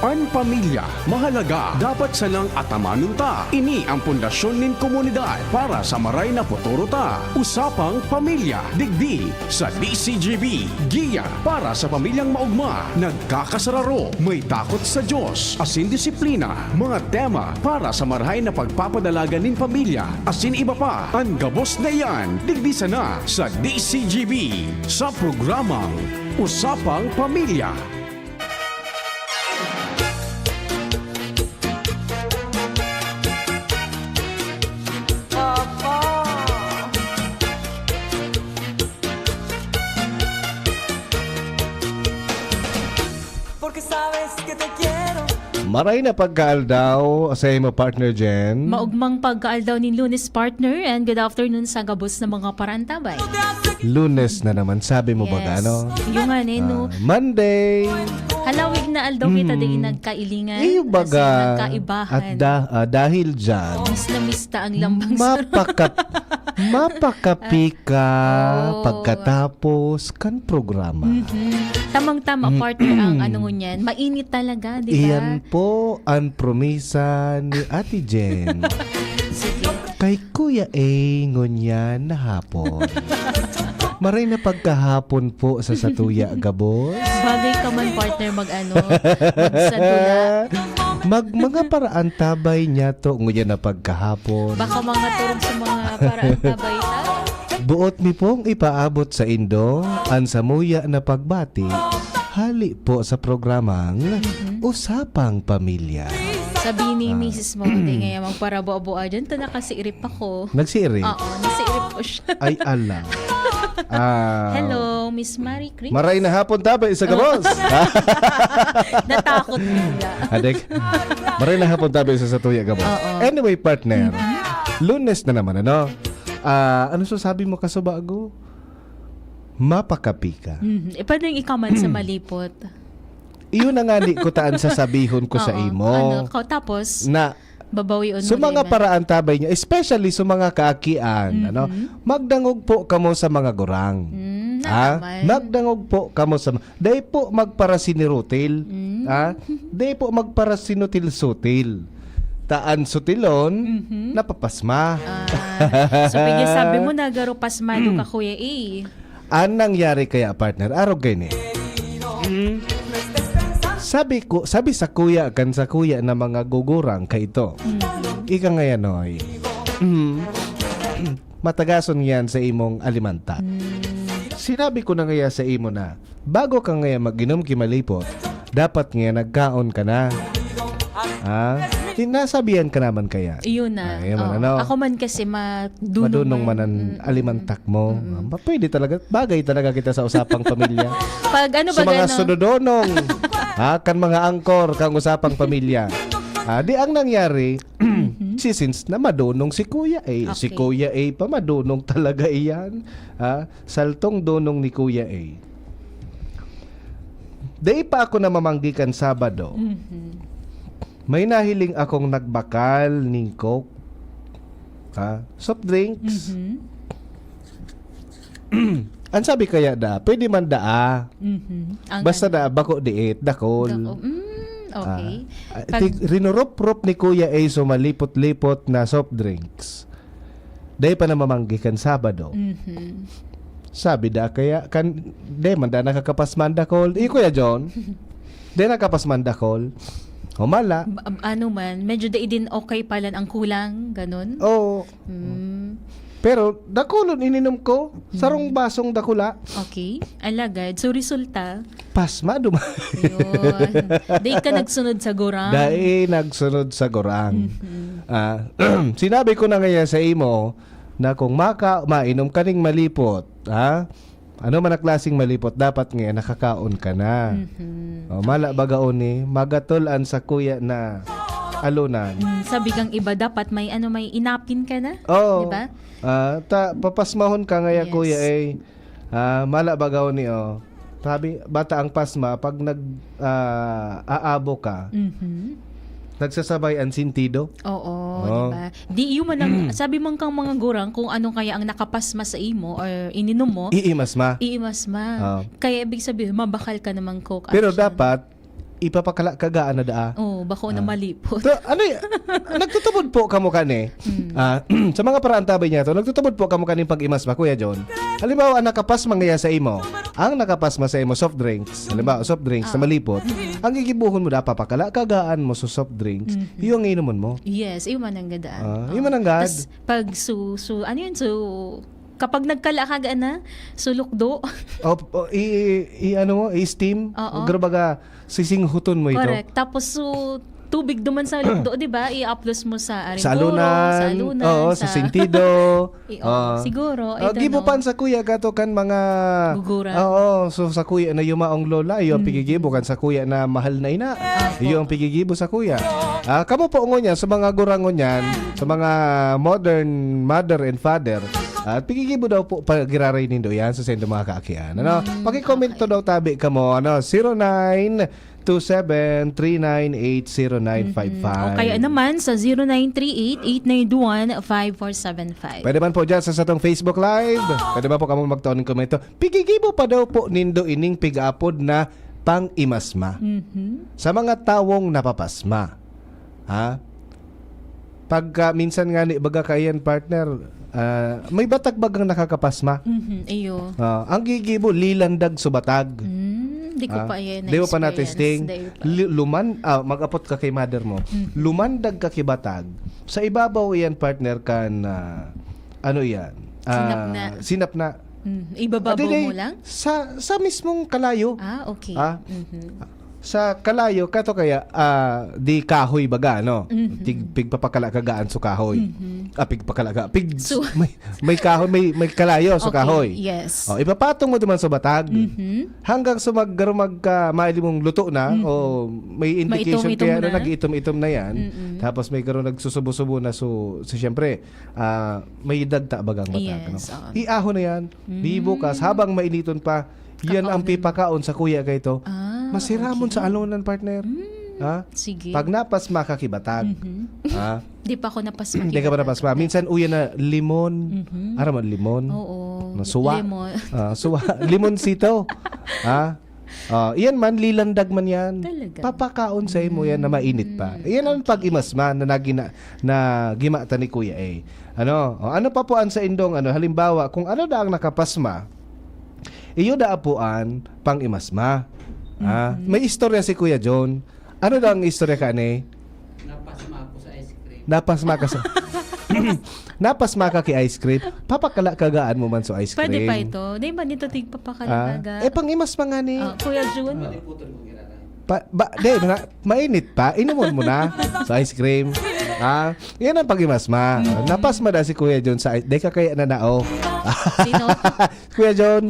An pamilya, mahalaga, dapat salang atamanun ta. Ini ang pundasyon nin komunidad para sa maray na futuro ta. Usapang pamilya, digdi sa DCGB. Giya para sa pamilyang maugma, nagkakasararo, may takot sa Diyos, asin disiplina. Mga tema para sa marahay na pagpapadalaga nin pamilya, asin iba pa. Ang gabos na yan, digdi sana sa DCGB. Sa programang Usapang Pamilya. Maray na pagkaaldaw sa imo partner Jen. Maugmang pagkaaldaw ni Lunes partner and good afternoon sa gabos ng mga parantabay. Lunes na naman, sabi mo ba gano? Yung nga no. Monday. Halawig na aldaw kita din nagkailingan. Iyo baga. Nagkaibahan. At dahil dyan, Miss na mista ang lambang mapakapika pagkatapos kan programa. Tamang-tama partner ang ano ngunyan. Mainit talaga, di ba? Iyan po ang promisa ni Ate Jen. Sige. Kay Kuya A ngunyan na hapon. Maray na pagkahapon po sa Satuya Gabos. Bagay ka man partner magsadula. Mga paraan tabay niya to ngunyan na pagkahapon. Baka mga turog sa mga parantabay ta. Buot mi pong ipaabot sa Indo ang samuya na pagbati. Hali po sa programang Usapang Pamilya. Sabi ni Mrs. Mo, hindi ngayon magparabo-aboa dyan. Ito nakasiirip ako. Nagsiiri? Oo, nasiirip ko siya. Ay ala. Hello, Miss Marie Chris. Maray na hapon tabay sa Gabos. Natakot nila. Adek. Maray na hapon tabay sa Satuya Gabos. Anyway, partner. Lunes na naman, ano? Ano sasabi mo kasabago? Mapakapika. Paano yung ikaman sa malipot? Iyon na nga di ko taan sasabihon ko sa imo. Tapos, Na babawi on sa mga paraan tabay niya, especially sa mga kaakian, ano, magdangog po kamo sa mga gurang. Magdangog po kamo sa day po magparasinirutil. Day po magparasinirutil-sutil. Taan sutilon, napapasma. So, sabi mo na garo pasmado ka kuya Anong nangyari kaya partner? Araw gani. Sabi sa kuya na mga gugurang ka ito. Ika ngayon oy. Matagason yan sa imong alimanta. Sinabi ko na ngaya sa imo na bago ka ngaya mag-inom kimalipot, dapat ngaya nagkaon ka na. Nasabihan ka naman kaya. Iyon na. Ako man kasi madunong man ang alimantak mo. Pwede talaga. Bagay talaga kita sa usapang pamilya. Pag ano ba sa mga sunodonong. Kan mga angkor kang usapang pamilya. Di ang nangyari, since na madunong si Kuya A. Okay. Si Kuya A pa madunong talaga iyan. Saltong dunong ni Kuya A. Day pa ako na mamanggikan Sabado. May nahiling akong nagbakal ng Coke. Soft drinks. Ang sabi kaya pwede man basta bako diit, dakol. Okay. Rinurop-rop ni Kuya A so malipot-lipot na soft drinks. Day pa na mamanggikan Sabado. Sabi kaya day man nakakapas mandakol. Kuya John. Day nakakapas mandakol. Mala. Ano man, medyo din okay pala ang kulang, ganun? Oo. Pero, dakulon ininom ko. Sarong basong dakula. Okay. Alagad. So, resulta? Pasma, Yun. Day ka nagsunod sa gorang. Day nagsunod sa gorang. Sinabi ko na ngayon sa imo na kung mainom ka ning malipot, ano man ang klaseng malipot, dapat nga nakakaon ka na. Mala bagaon magatulan sa kuya na alunan. Sabi kang iba dapat may inapin ka na, di ba? Papasmahon ka ngaya kuya mala bagaon sabi bata ang pasma pag aabo ka. Nagsasabay ang sintido? Oo, di ba? Di yun man ang, sabi man kang mga gurang kung ano kaya ang nakapasma sa imo or ininom mo. Iimasma. Kaya ibig sabihin, mabakal ka namang coke. Pero dapat, ipapakala kagaan na daa. Oh, bako na malipot. So, ano nagtutubod po kamo kani. Sa mga paraan tabay niya to, nagtutubod po kamo kaning pag-imasma, Kuya John. Halimbawa, ang nakapasma ngaya sa imo. Ang nakapasma sa imo soft drinks. Halimbawa, soft drinks na malipot. Ang gigibuhon mo da papakala kagaan mo sa soft drinks. Yung inuman mo. Yes, iyo man ang gadaan. Yung mananggad. Tas pag ano yun, kapag nagkalakagaan na, sulukdo. Ano mo, i-steam. Oo. Grabaga, sisinghuton mo ito. Correct. Tapos tubig duman sa lukdo, di ba? I-upload mo sa Sa Arimburo, alunan, oo, sa Sentido. Siguro. Gibupan sa kuya gato kan mga Guguran. Oo, so sa kuya na yumaong lola, iyo ang pigigibo kan sa kuya na mahal na ina. Iyo ang pigigibo sa kuya. Kamo po niya sa mga gurangon yan, sa mga modern mother and father. At pigigibo daw po pagiraray nindo yan sa sendo mga kaakian. Ano? Paki-comment to daw tabi kamo, 0927-398-0955. O kaya naman sa 0938-891-5475. Pwede man po dyan sa satong Facebook Live. Pwede ba po kamo magtaon ng komento. Pigigibo pa daw po nindo ining pig-apod na pang-imasma. Sa mga tawong napapasma. Pagka minsan nga ni baga kayan partner, may batag bagang nakakapasma. Iyo. Ang gigibo lilandag subatag. Di ko pa yan Di mo pa na-experience. na-testing. Mag-apot ka kay mother mo. Lumandag ka kibatag. Sa ibabaw yan partner kan ano yan? Sinap na. Ibababaw mo lang? Sa mismong kalayo. Okay. Sa kalayo kato kaya di kahoy baga no. Pigpapakala kagaan so kahoy. Pigpakalaga. May kahoy may kalayo so kahoy. Yes. Ipapatong mo duman sa batag. Hanggang sa maggarumag ka maili mong luto na o may indication Maitom-itom kaya na. nag-itom-itom na yan. Tapos may garo nagsusubo-subo na so syempre may dagta bagang batag Yes, no. Iahon na yan. Di bukas habang mainiton pa yan ang pipakaon sa kuya kay to. Masiramon sa alunan partner. Sige. Pag napasma ka kibatag. Di pa ako napasma. Hindi ka pa napasma. Minsan uyan na limon. Araman limon. Oo. Na suwa. Lemon. Suwa. Limon sito. Iyan man, lilandag man yan. Talaga? Papakaon sa imo yan na mainit pa. Iyan ang pag-imasma na gimata ni kuya eh. Ano pa po ang sa indong halimbawa, kung ano da ang nakapasma, iyo da apuan pang imasma. May istorya si Kuya John. Ano daw ang istorya ka ni? Napasma ako sa ice cream. Napasma ka sa Napasma ka kay ice cream. Papakala kagaan mo man sa ice cream. Pwede pa ito. Di ba nito tigpapakalaga? Pang imasma nga ni. Kuya Jun. Putol mo ginatay. Mainit pa. Inuman mo na sa ice cream. Yan ang pag-imasma. Napasma na si Kuya John sa ice. Di ka kaya nanao. Sino? Kuya John.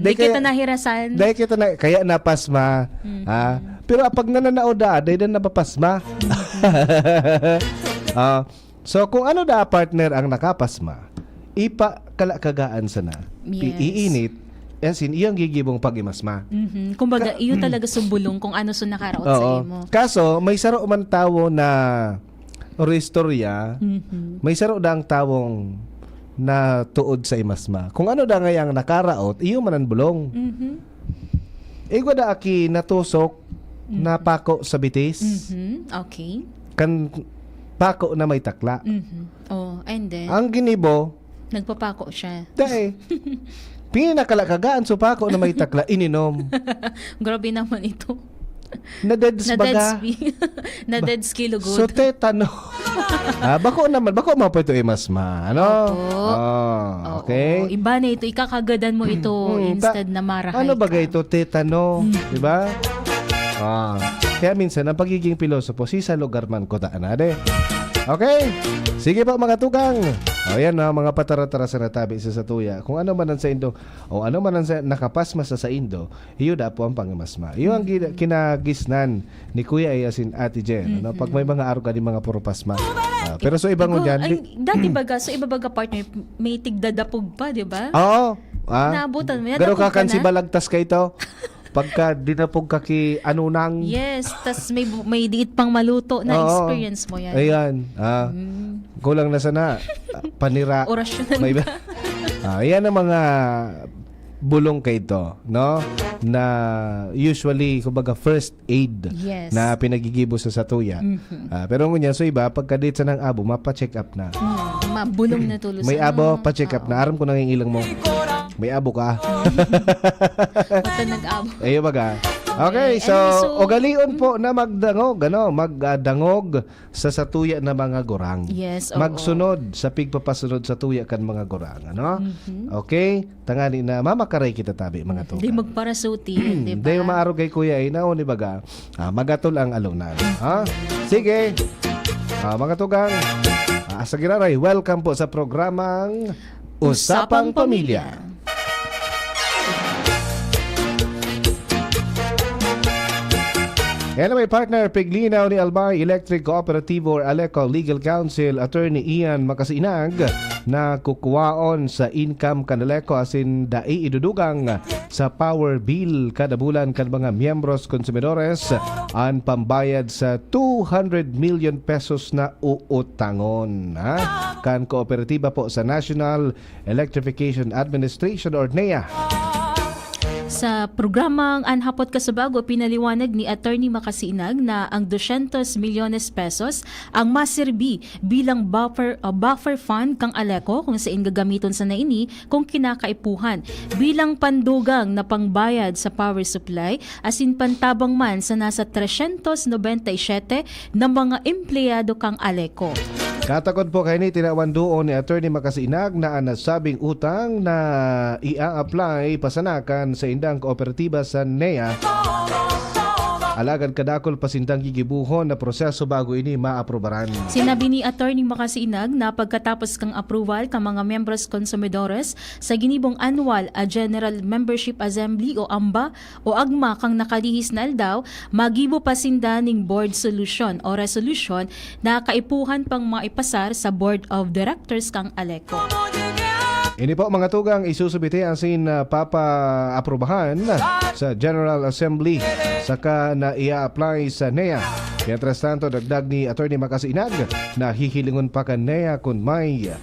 Di kita nahirasan. Dahil kita na, kaya napasma. Pero pag nananao da, dahil na napapasma. So kung ano da partner ang nakapasma, ipakalakagaan sana. Yes. Iinit, yasin, iyang gigibong pag-imasma. Kumbaga, iyo talaga sumbulong kung ano sa nakaraot sa imo. Kaso, may saro man tawo na istorya, may saro da ang tawong na tuod sa imasma. Kung ano da ngayang nakaraot, iyo manan bulong. Igwa da aki natusok na pako sa bitis. Okay. Kan pako na may takla. And then, Ang ginibo, nagpapako siya. dahil pinakalakagaan so pako na may takla, ininom. Grabe naman ito. Na-deads baga. Na-dead skill So good. tetano. Bako mo po ito imasma. Ano? Okay. Oo, iba na ito. Ikakagadan mo ito instead na marahay Ano baga ka. ito? Tetano. Di ba? Kaya minsan, ang pagiging pilosopo, si sa lugar man ko taanade. Okay? Sige po mga tugang. Ayan na, mga patara-tara sa natabi sa satuya. Kung ano man ang sa Indo, o ano man ang nakapasma sa Indo, iyo da po ang pangimasma. Iyo ang kinagisnan ni Kuya Ayasin Ate Jen. Pag may mga araw ka di mga puro pasma. Pero so ibang dyan. Dati baga, so iba baga partner, may tigdadapog pa, di ba? Oo. Naabutan mo. Garo ka kan si na? balagtas ka ito. Pagka dinapog ka ki anunang. Yes, tas may diit pang maluto na Oo. experience mo yan. Ayan. Kulang na sana. Panira. Orasyon May na. yan ang mga bulong kay ito, no? Na usually, kumbaga, first aid Yes. na pinagigibo sa satuya. Pero ngunyan, so iba, pagka-date sa ng abo, mapa-check up na. Mabulong na tulo May sa abo, pa-check up na. Aram ko nang ilang mo. May abo ka. Mata nag-abo. Ayo baga. Okay, so, ugalion po na magdangog, magdangog sa satuya na mga gurang. Yes, oo. Magsunod sa pigpapasunod sa tuya kan mga gurang, ano? Okay? Tangani na mamakaray kita tabi mga to. Di magparasuti, di ba? Di maaro kay kuya ina ni baga. Magatol ang alunan. Ha? Sige. Mga tugang. Sa giraray, welcome po sa programang Usapang Pamilya. Yan may partner, Piglinaw ni Albay Electric Cooperative or Aleco Legal Counsel, Attorney Ian Makasinag, na kukuwaon sa income kanaleko asin dai idudugang sa power bill kada bulan kan mga miyembros konsumidores ang pambayad sa 200 million pesos na uutangon. Kan kooperatiba po sa National Electrification Administration or NEA. Sa programang Anhapot Kasabago, pinaliwanag ni Attorney Makasinag na ang 200 milyones pesos ang maserbi bilang buffer fund kang Aleco kung saan gagamiton sa naini kung kinakaipuhan bilang pandugang na pangbayad sa power supply asin pantabang man sa nasa 397 na mga empleyado kang Aleco. Katakod po kayo ni tinawan doon ni Attorney Makasinag na nasabing utang na ia-apply pasanakan sa indang kooperatiba sa NEA. Alagan kadakol pasindang gigibuhon na proseso bago ini maaprobaran. Sinabi ni Attorney Makasinag na pagkatapos kang approval ka mga membros konsumidores sa ginibong annual a General Membership Assembly o AMBA o AGMA kang nakalihis na aldaw, magibo pasinda ning board solution o resolution na kaipuhan pang maipasar sa Board of Directors kang Aleco. Ini po mga tugang isusubite ang papa-aprobahan sa General Assembly saka na ia-apply sa NEA. Mientras tanto, dagdag ni Attorney Makasinag na hihilingon pa ka NEA kung may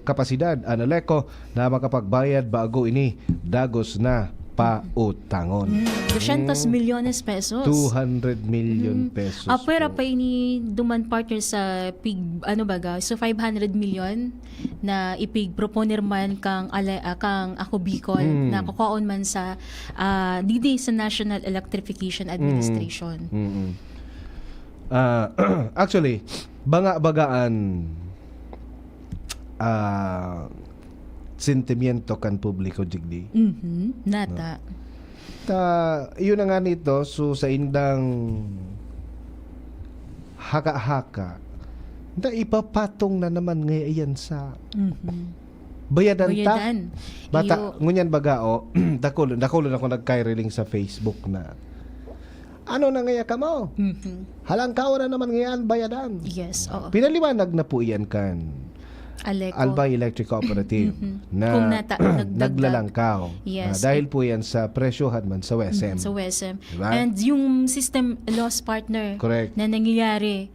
kapasidad ang Aleco na makapagbayad bago ini dagos na pautangon. 200 milyones pesos. 200 million pesos. Pwera po. pa ini duman partner sa pig so 500 million na ipig proponer man kang kang ako Bicol na kukuon man sa didi sa National Electrification Administration. Actually, banga-bagaan sentimiento kan publiko jigdi. Nata. Yun na nga nito, so sa indang haka-haka, na ipapatong na naman ngayon sa bayadan ta. Bata, ngunyan bagao, dakulo ako nagkaireling sa Facebook na ano na ngaya ka mo? Halang kao na naman ngayon bayadan. Yes, oo. Pinaliwanag na po iyan kan Aleco. Albay Electric Cooperative na Kung naglalangkaw. Yes. Dahil po yan sa presyohan man sa WSM. Sa WSM. Diba? And yung system loss partner Correct. na nangyayari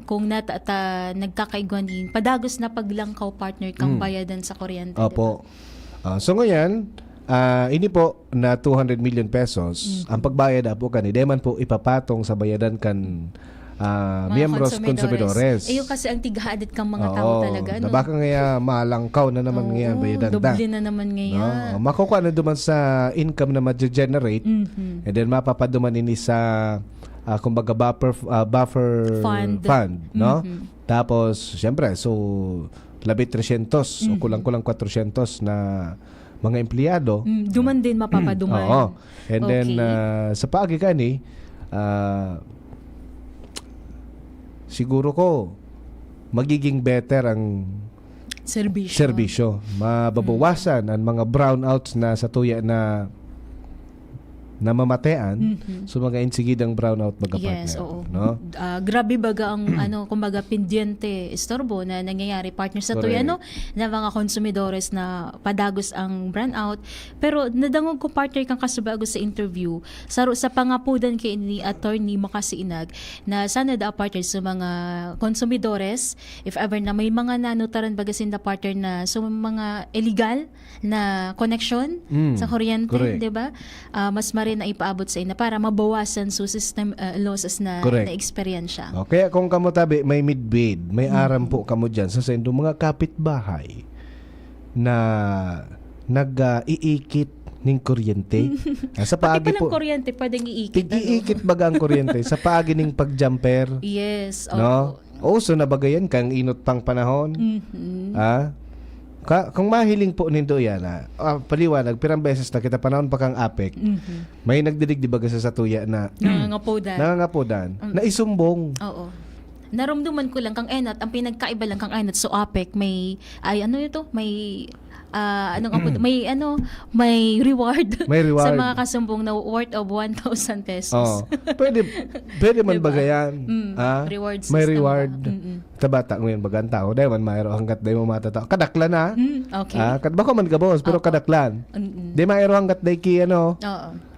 kung nagkakaigwanin, padagos na paglangkaw partner kang bayadan sa kuryente. Opo. So ngayon, ini po na 200 million pesos, ang pagbayad po kan, man po ipapatong sa bayadan kan miyembros konsumidores. Yung kasi ang tighaadat kang mga tao talaga. Na baka ngaya malangkaw na naman ngayon bayadan ta. Doble na naman ngayon. Makukuha na duman sa income na ma-generate and then mapapaduman ini sa kumbaga buffer fund, no? Tapos syempre so labit 300 o kulang-kulang 400 na mga empleyado. Duman din mapapaduman. Oo. And then sa pagikani siguro ko magiging better ang serbisyo. Mababawasan ang mga brownouts na sa tuya na na mamatean so mga insigidang brownout baga Yes, partner. oo. No? Grabe baga ang kumbaga pendiente istorbo na nangyayari partner sa Correct. tuya na mga konsumidores na padagos ang brownout. Pero nadangog ko partner kang kasubago sa interview sa pangapudan kay ni Attorney Makasiinag na sana da partner sa mga konsumidores if ever na may mga nanutaran baga sinda partner na so mga illegal na connection sa kuryente, Correct. 'di ba? Mas rin na ipaabot sa ina para mabawasan sa system losses na Correct. na-experience. Okay, kung kamo tabi may midbid, may aram po kamo diyan sa sendo mga kapitbahay na nag-iikit ning kuryente. Sa Pati paagi palang po. kuryente pwedeng iikit. Iikit baga ang kuryente sa paagi ning pagjumper. Yes. No? Uso na bagayan kang inot pang panahon. Kung mahiling po nindo yan paliwanag, pirang beses na kita panahon pa kang apek, may nagdidig di baga sa satuya na nangangapodan, na isumbong. Oo. Naramdaman ko lang kang enat, ang pinagkaiba lang kang enat so APEC may may reward, May reward. sa mga kasumbong na worth of 1,000 pesos. Pwede man Diba? bagayan. Reward May system reward. ba? Tabata ngayon bagan tao, dahil man mayro hanggat dahil mo matataw. Kadaklan na. Okay. Bako man ka boss, pero Opo. kadaklan. Di mayro hanggat dahil ki Oo.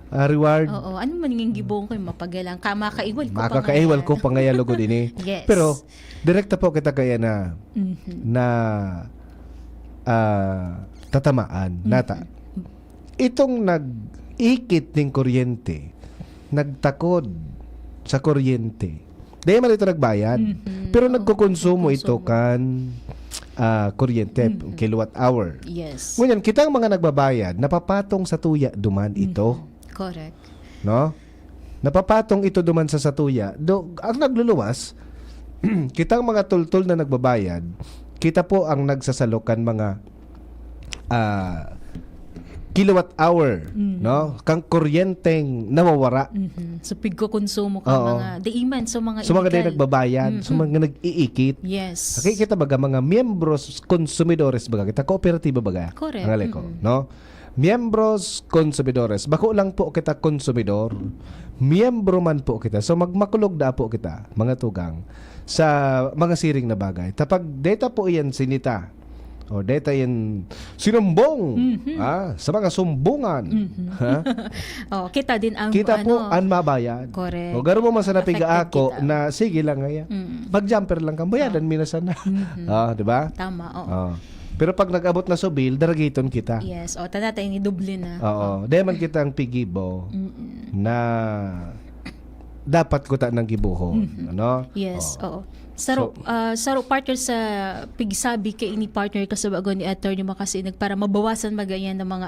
reward. Oo. Ano man yung gibong ko yung mapagalang makaiwal ko Makakaiwal ko pangayalogo din eh. Yes. Pero direkta po kita kaya na tatamaan nata. Itong nag-ikit ng kuryente, nagtakod sa kuryente. Dahil man ito nagbayad. Pero nagkukonsumo ito kan kuryente, kilowatt hour. Yes. Ngunyan, kitang mga nagbabayad, napapatong sa tuya duman ito. Correct. No? Napapatong ito duman sa satuya. Ang nagluluwas, kitang mga tultul na nagbabayad, kita po ang nagsasalokan mga kilowatt hour, no? Kang kuryenteng nawawara. So pigko-konsumo ka Oo. mga daiman so mga So mga illegal. day nagbabayad, so mga nag-iikit. Yes. Okay, kita baga mga miyembros konsumidores baga kita kooperatiba baga. Correct. Ang alay ko, no? Miyembros konsumidores. Bako lang po kita konsumidor. Miyembro man po kita. So magmakulog da po kita, mga tugang, sa mga siring na bagay. Tapag data po iyan sinita. O data yan sinumbong sa mga sumbungan. Ha? Kita din ang Kita po ang mabayad. Correct. O garo mo masanapiga Affected ako kita. na sige lang ngaya. Mag-jumper lang kang bayadan minasan na. Di ba? Tama, oo. Pero pag nag-abot na so bill, daragiton kita. Yes, tatay ni doble na. Oo. Dahil man kita ang pigibo na dapat ko ta ng gibuhon. Ano? Yes, oo. Saro partner sa pigsabi kay ini partner ka sa bago ni Attorney Makasiinag para mabawasan magayan ng mga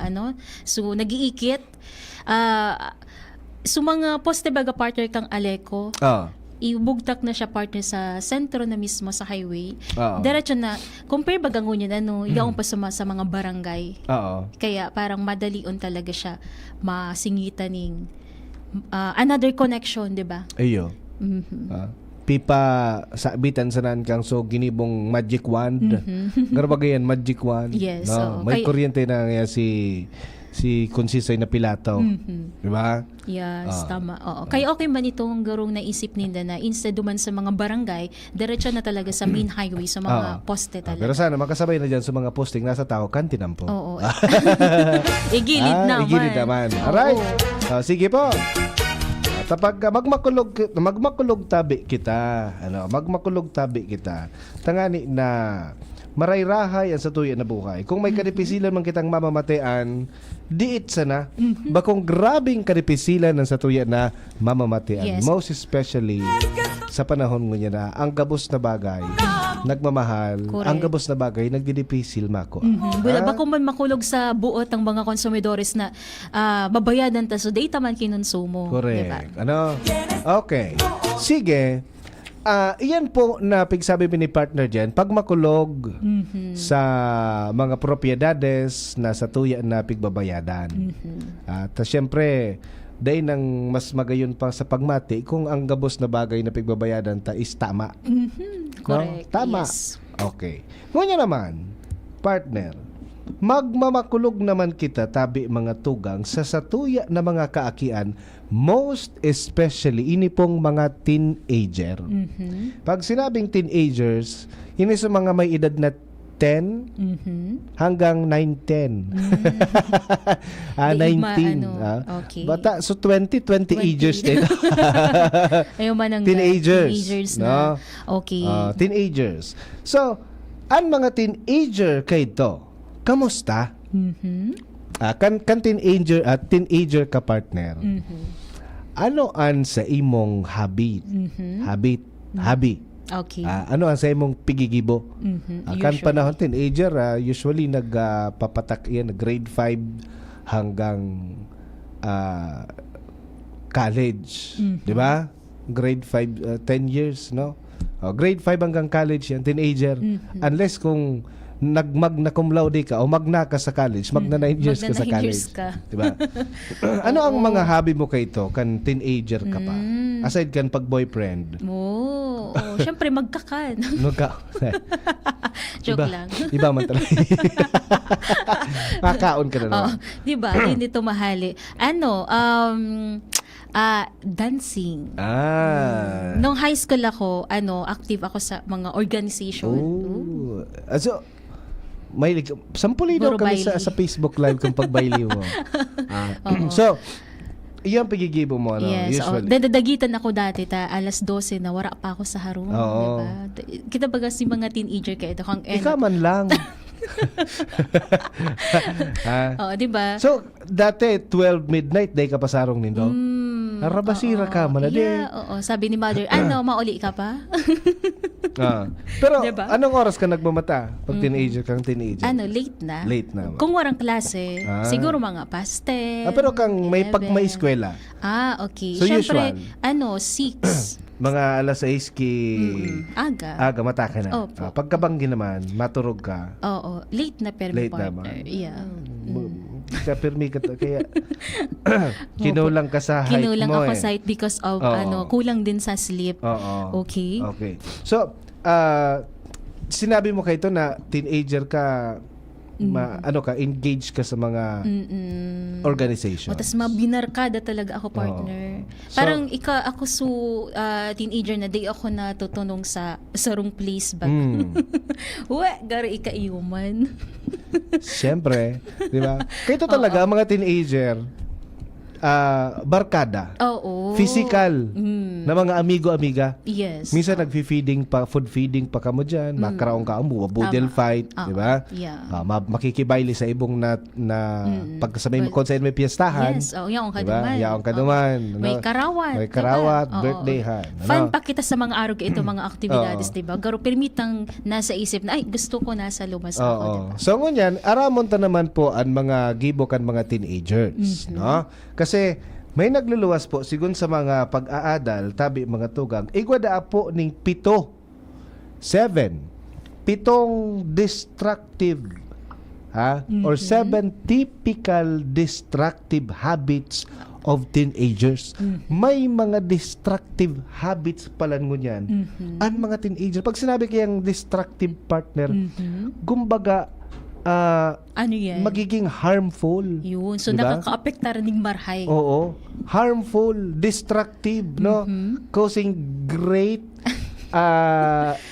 so nagiikit so mga poste baga partner kang Aleco ibugtak na siya partner sa sentro na mismo sa highway. Diretso na compare baga ngunyan yaong pa sa mga barangay. Oo. Kaya parang madalion talaga siya masingitan ning another connection, 'di ba? Ayo. Pipa sa bitan sanan kang so ginibong magic wand. Garbagayan magic wand. Yes, No? oo. May kuryente na nga si Consistoy na Pilato. Di ba? Yes, tama. Oo. Kaya okay man itong garong naisip ninda na instead duman sa mga barangay, diretso na talaga sa main highway, sa mga poste talaga. Pero sana makasabay na dyan sa mga posting nasa tao kan tinampo. Oo. Igilid naman. Igilid naman. Oo. Alright. Sige po. Tapag magmakulog tabi kita, magmakulog tabi kita. Tangani na marayrahay ang satuya na buhay. Kung may kadipisilan man kitang mamamatean, diit sana. Bakong grabing kadipisilan ng satuya na mamamatean. Yes. Most especially sa panahon ngayon na ang gabos na bagay nagmamahal, Correct. ang gabos na bagay nagdidipisil mako. Ba kung man makulog sa buot ang mga konsumidores na babayadan ta so data man kinonsumo. Correct. Diba? Okay. Sige. Iyan po na pigsabi ni partner dyan, pag makulog sa mga propiedades na sa tuya na pigbabayadan. At syempre, dahil nang mas magayon pa sa pagmati kung ang gabos na bagay na pigbabayadan ta is tama. Correct. No? Tama. Yes. Okay. Ngunyan naman, partner, magmamakulog naman kita tabi mga tugang sa satuya na mga kaakian, most especially ini pong mga teenager. Pag sinabing teenagers, ini sa mga may edad na 10 hanggang 9-10. 19. Okay. Bata, so 20 ages din. Ayaw man ang Teenagers, na. no? Okay. Teenagers. So, ang mga teenager kay to, kamusta? Kan teenager at teenager ka partner. Ano ang sa imong habit? Hobby. Okay. Ano ang sa imong pigigibo? Kan Usually. panahon teenager, usually nagpapatak yan grade 5 hanggang college, di ba? Grade 5 10 years, no? Grade 5 hanggang college yan, teenager. Unless kung nagmagna cum laude ka o magna ka sa college, magna 9 years ka Magna sa 9 college. years ka. Diba? Ano ang mga hobby mo kay ito kan teenager ka pa? Aside kan pag-boyfriend. Syempre magkakan. No ka. Joke lang. Iba man talaga. Makaon ka na naman. Di ba? Hindi ito mahali. Dancing. Nung high school ako, active ako sa mga organization. So, may sampuli daw Puro kami baili. sa Facebook live kung pagbaili mo. So, iyan pagigibo mo, ano, Yes. usually. Dadadagitan ako dati, alas 12 na wara pa ako sa harong. Oo. Diba? Kita baga si mga teenager kayo. Ikaw man lang. diba? So, dati 12 midnight day ka pasarong nindo. Narabasira ka man na Yeah, oo. Sabi ni mother, mauli ka pa? Pero Diba? anong oras ka nagmamata pag teenager kang teenager? Late na. Late na. Kung warang klase, siguro mga past 10. Pero kang pag may 11. eskwela, Okay. So, Siyempre, usual? 6. mga alas 6 Aga. mata ka na. Opo. Pagkabanggi naman, maturog ka. Oo. Late na pero Late partner. naman. Yeah. Sa permi ka kaya kinulang ka sa height Kinulang mo ako eh. sa height because of Oo. kulang din sa sleep. Oo. Okay. Okay. So, sinabi mo kayo na teenager ka, engaged ka sa mga organization. Tapos mabinarkada talaga ako, partner. So, Parang ako teenager na day ako natutunong sa sarong place ba? Gari ikaiuman. Siyempre, di ba? Kaya talaga, ang mga teenager, barkada. Oo. Physical. Na mga amigo-amiga. Yes. Minsan nagfi-feeding pa, food feeding pa kamo dyan. Makaraong ka mo, budel fight, di ba? Yeah. Makikibaili sa ibong na pag sa may konsen may piyestahan. Yes. Yaong ka Diba? naman. Yaong ka naman. May karawat. May karawat, diba? Oo. birthday han. Fun pa kita sa mga araw ito mga aktibidades, diba? Garo permitang nasa isip na, gusto ko nasa lumas ako, diba? So ngunyan, aramon ta naman po ang mga gibokan mga teenagers, no? Kasi may nagluluwas po sigun sa mga pag-aadal, tabi mga tugang, igwada po ning 7 destructive or 7 typical destructive habits of teenagers. May mga destructive habits pala ngunyan ang mga teenager. Pag sinabi kayang destructive partner, kumbaga Ano yan? magiging harmful. Yun. So, Diba? nakaka-apektar ng marhay. Oo. Harmful, destructive, no? Causing great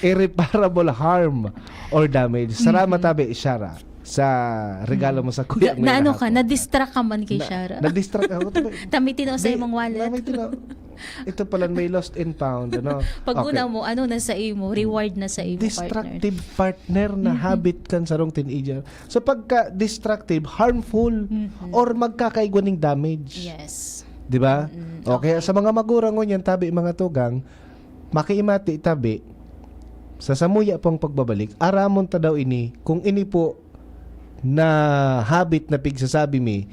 irreparable harm or damage. Salamat tabi, Shara, sa regalo mo sa kuya. Na ano ka, na-distract ka man kay Shara. Na-distract ako. Tamitin ako sa imong wallet. Ito pala may lost and found. Ano? Pag una mo, na sa imo, reward na sa imo, partner. Destructive partner na habit kan sarong teenager. So pagka destructive, harmful, or magkakaigwaning damage. Yes. Di ba? Okay. Sa mga magurang ngunyan, tabi mga tugang, makiimati tabi, sa samuya pong pagbabalik, aramon ta daw ini, kung ini po na habit na pigsasabi mi,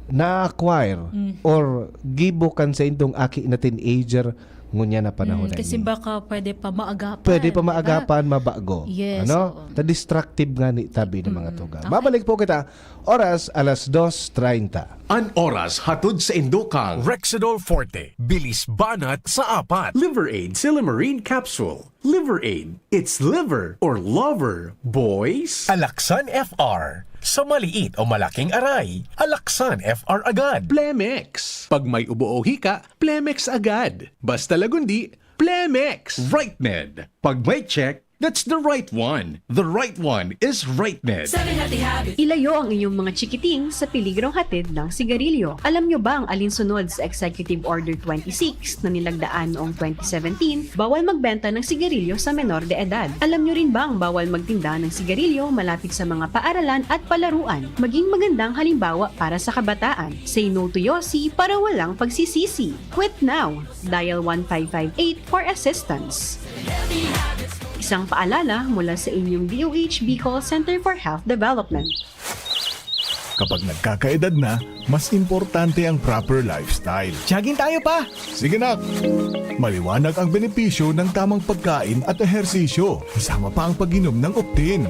na-acquire or gibukan sa indong aki na teenager ngunya na panahon na Kasi ini. baka pwede pa maagapan. Pwede pa diba? maagapan, mabago. Yes, Ano? oo. Ta-destructive nga ni tabi ng mga tugang. Okay. Babalik po kita, oras alas 2:30. An oras hatod sa Indokang. Rexidol Forte, bilis banat sa apat. Liver Aid Silimarine Capsule. Liver Aid. It's liver or lover, boys. Alaksan FR, Sa maliit o malaking aray, Alaxan FR agad. Plemex. Pag may ubo o hika, Plemex agad. Basta lagundi, Plemex. RightMed. Pag may check, that's the right one. The right one is RightMed. Ilayo ang inyong mga chikiting sa peligrong hatid ng sigarilyo. Alam nyo ba ang alinsunod sa Executive Order 26 na nilagdaan noong 2017, bawal magbenta ng sigarilyo sa menor de edad? Alam nyo rin ba ang bawal magtinda ng sigarilyo malapit sa mga paaralan at palaruan? Maging magandang halimbawa para sa kabataan. Say no to Yossi para walang pagsisisi. Quit now. Dial 1558 for assistance. Isang paalala mula sa inyong DOH Bicol Center for Health Development. Kapag nagkakaedad na, mas importante ang proper lifestyle. Jogging tayo pa! Sige na! Maliwanag ang benepisyo ng tamang pagkain at ehersisyo, kasama pa ang pag-inom ng Optin.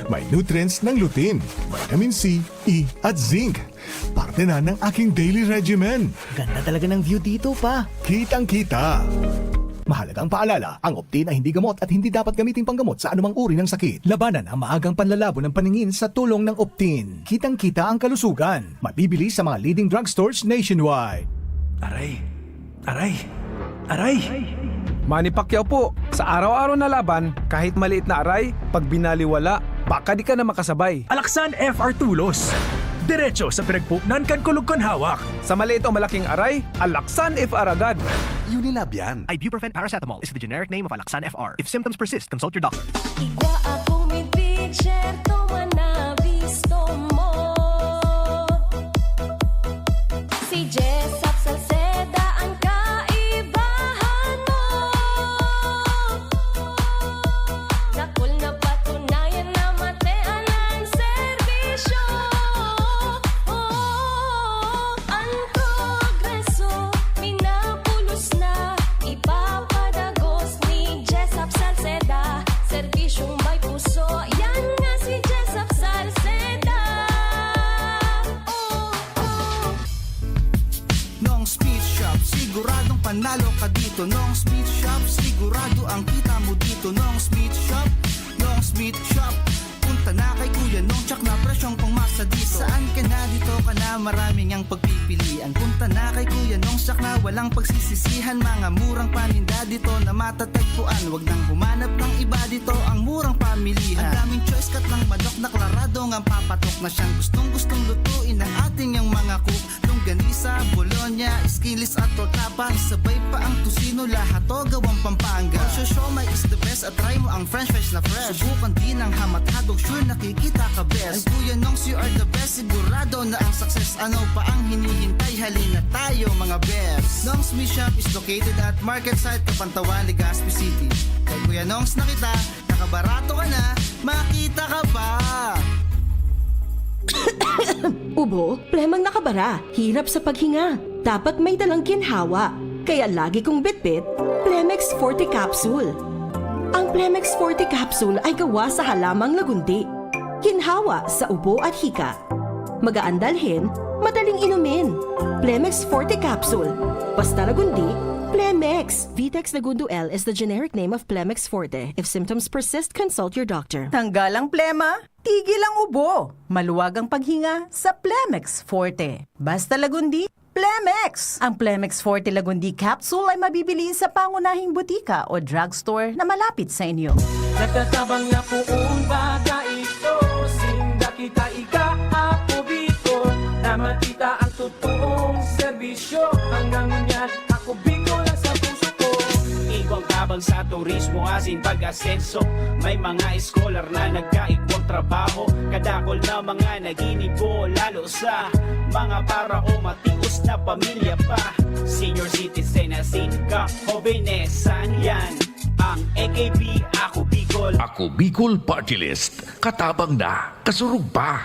May nutrients ng lutein, vitamin C, E at zinc. Parte na ng aking daily regimen. Ganda talaga ng view dito pa. Kitang-kita! Mahalagang paalala, ang Optin ay hindi gamot at hindi dapat gamitin panggamot sa anumang uri ng sakit. Labanan ang maagang panlalabo ng paningin sa tulong ng Optin. Kitang-kita ang kalusugan. Mabibili sa mga leading drugstores nationwide. Aray! Aray! Aray! Manny Pacquiao po, sa araw-araw na laban, kahit maliit na aray, pag binaliwala, baka di ka na makasabay. Alaxan FR Tulos. Diretso sa pinagpupnan kan kulog kon hawak. Sa maliit o malaking aray, Alaxan FR agad. Unilab yan. Ibuprofen paracetamol is the generic name of Alaxan FR. If symptoms persist, consult your doctor. Igwa ako may picture to manabisto mo. Si Jessap Salceda ang kaibahan mo. Dakol na patunayan na matean ang serbisyo. Ang progreso minapulos na ipapadagos ni Jessap Salceda. Serbisyong may puso, yan nga si Jessap Salceda. Nong Speed Shop, siguradong panalo ka dito. Nong Speed Shop, sigurado ang kita mo dito. Nong Speed Shop, punta na kay Kuya Nong, tsak na presyong pangmasa dito. Saan ka na dito ka na, maraming ang pagpipilian. Punta na kay Kuya Nong, tsak na walang pagsisisihan. Mga murang paninda dito na matatagpuan. Wag nang humanap ng iba dito, ang murang pamilihan. Ang daming choice cut ng manok na klaradong ang papatok na siyang gustong lutuin ng ating yung mga cook. Longganisa, Bologna, Skilis at Tortapa. Sabay pa ang tusino, lahat to gawang Pampanga. Siomai is the best at try mo ang french fries na fresh. Subukan din ang hamat-hadog, sure nakikita ka best. Ang Kuya Nongs, you are the best, sigurado na ang success. Ano pa ang hinihintay, halina tayo mga best. Nongs Me Shop is located at Market Site, Kapantawan, Legazpi City. Kay Kuya Nongs na kita, nakabarato ka na, makita ka pa. Ubo, plemang nakabara, hirap sa paghinga. Dapat may dalang ginhawa. Kaya lagi kong bitbit, Plemex Forte Capsule. Ang Plemex Forte Capsule ay gawa sa halamang lagundi. Ginhawa sa ubo at hika. Magaan dalhin, madaling inumin. Plemex Forte Capsule. Basta lagundi, Plemex. Vitex Lagundo L is the generic name of Plemex Forte. If symptoms persist, consult your doctor. Tanggal ang plema, tigil ang ubo. Maluwag ang paghinga sa Plemex Forte. Basta lagundi, Plemex. Ang Plemex Forte Lagundi Capsule ay mabibili sa pangunahing butika o drugstore na malapit sa inyo. Nagtatabang na poong baga ito, sinda kita ika-ako biko, na matita ang totoong serbisyo. Hanggang ngayon, ako biko lang sa puso ko. Igwang kabang sa turismo, asin pag-asenso. May mga scholar na nagkaikwang trabaho. Kadakol na mga naginibo, lalo sa mga para o matius na pamilya pa. Senior citizen na ka, jovenesan yan. Ang AKB, Ako Bicol. Ako Bicol Party List. Katabang na, kasurug pa.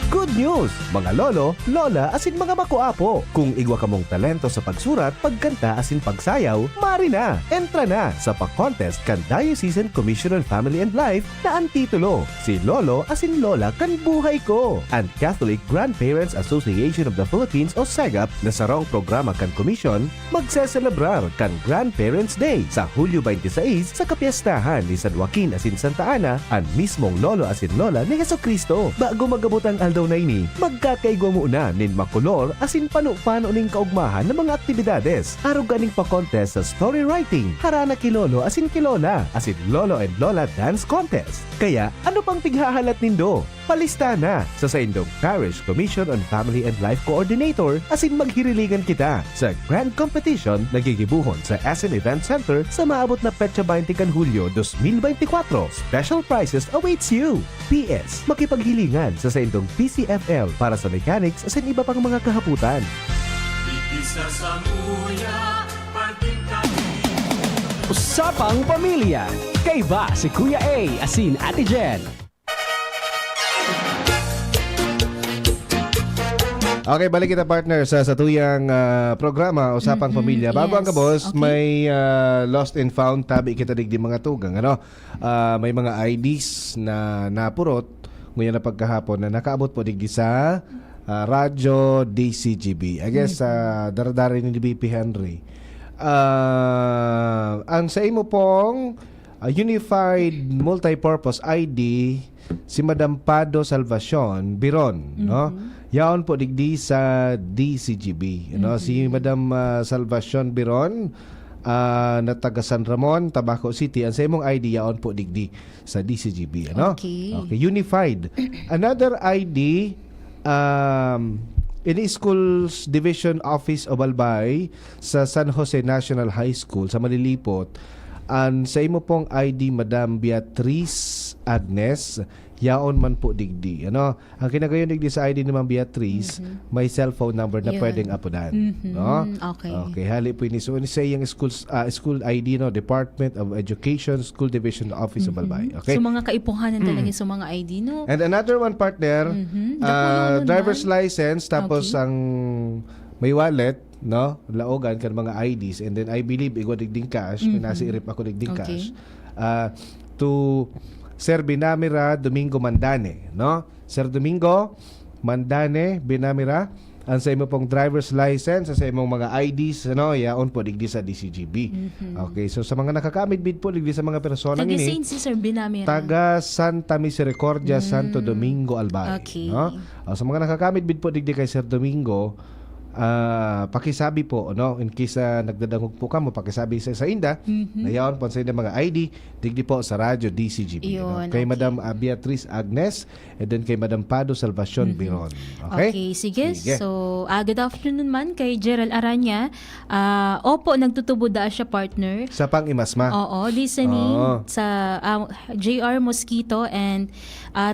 Good news! Mga lolo, lola, asin mga makuapo. Kung igwa kamong talento sa pagsurat, pagkanta, asin pagsayaw, mari na! Entra na sa pa-contest kan Diocesan Commission on Family and Life na ang titulo, Si Lolo asin Lola kan Buhay Ko. Ang Catholic Grandparents Association of the Philippines o SAGAP na sarong programa kan komisyon, magseselebrar kan Grandparents Day sa Hulyo 26 sa kapiyastahan ni San Joaquin asin Santa Ana, ang mismong lolo asin lola ni Jesucristo. Bago magabot ang aldaw na ini, magkakaigwa muna nin makulor asin pano-pano ning kaugmahan ng mga aktibidades. Araw ganing pa-contest sa story writing, harana kilolo asin kilola, asin lolo and lola dance contest. Kaya ano pang tighahalat nindo? Palista na sa Saindong Parish Commission on Family and Life Coordinator asin maghiriligan kita sa Grand Competition na gigibuhon sa SM Event Center sa maabot na petsa 20 kan Hulyo 2024. Special prizes awaits you. PS, makipaghilingan sa Saindong PCFL para sa mechanics asin iba pang mga kahaputan. Usapang Pamilya. Kaiba si Kuya A asin Ate Jen. Okay, balik kita partner sa tuyang programa Usapang Pamilya. Bago ang kabos, may lost and found tabi kita digdi mga tugang. Ano? May mga IDs na napurot ngayon na pagkahapon na nakaabot po digdi sa Radyo DCGB. I guess daradari ni BP Henry. Ang sa imo pong Unified Multipurpose ID si Madam Pado Salvacion Biron, no? Yaon po digdi sa DCGB, you know? Si Madam Salvacion Biron na taga San Ramon, Tabaco City. Ang sa imong ID yaon po digdi sa DCGB, ano? Okay. Unified. Another ID in Schools Division Office of Albay sa San Jose National High School sa Malilipot. Ang sa imo pong ID Madam Beatrice Agnes, yaon man po digdi. Ano? Ang kinagayon digdi sa ID ni Ma'am Beatrice, may cellphone number na pwedeng apudan. No? Okay. Okay, hali po ini. So, ini sa iyang school ID, no? Department of Education, School Division Office of Albay. Okay? So mga kaipuhanan talaga sa mga ID, no? And another one, partner, driver's license, tapos ang may wallet, no? Laogan kan mga IDs, and then I believe igwa digding cash, pinasiirip ako digding cash. To Sir Binamira Domingo Mandane, no? Sir Domingo Mandane Binamira, ang sa imo pong driver's license, sa imong mga IDs, ano, yaon po digdi sa DCGB. Okay, so sa mga nakakamit bid po digdi sa mga persona Taga ini. Saint si Sir Binamira. Taga Santa Misericordia, Santo Domingo, Albay. Okay. No? Sa mga nakakamit bid po digdi kay Sir Domingo, pakisabi po, no, in case nagdadangog po kamo, pakisabi sa inda, na yaon po sa inda mga ID, digdi po sa Radyo DCGB. Yun, Kay Madam Beatrice Agnes, and then kay Madam Pado Salvacion Biron. Okay? Sige. So, good afternoon man kay Gerald Aranya. Opo, nagtutubo da siya, partner. Sa pang-imasma. Oo, listening sa JR Mosquito and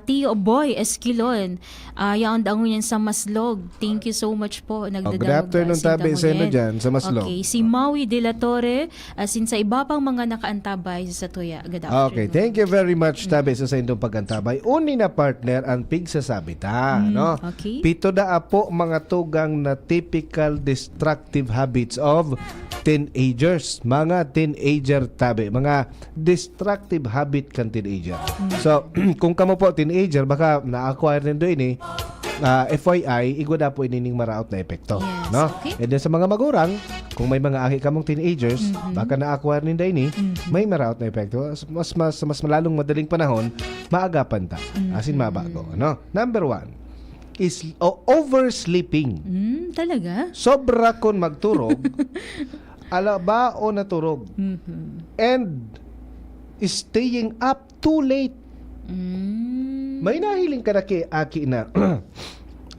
Tio Boy Esquilon. Yaon daw yan sa Maslog. Thank you so much po. Good afternoon tabi sa inyo dyan sa Maslog. Okay, si Maui de la Torre, sin sa iba pang mga nakaantabay sa Tuya. Good afternoon. Okay, thank you very much tabi sa inyong pagantabay. Uni na partner ang pigsasabi ta, no? Okay. Pito da po mga tugang na typical destructive habits of teenagers. Mga teenager tabi, mga destructive habit kan teenager. So, kung kamo po teenager, baka na-acquire nindo ini, FYI, igwa po inining maraot na epekto. Yes, no? okay. And then sa mga magurang, kung may mga aki kamong teenagers, baka na-acquire ninda ini, may maraot na epekto. Mas malalong madaling panahon, maagapan ta. Asin mabago. No? Number 1 is oversleeping. Talaga? Sobra kon magturog, alabao na turog. And staying up too late. May nahiling ka na kay aki na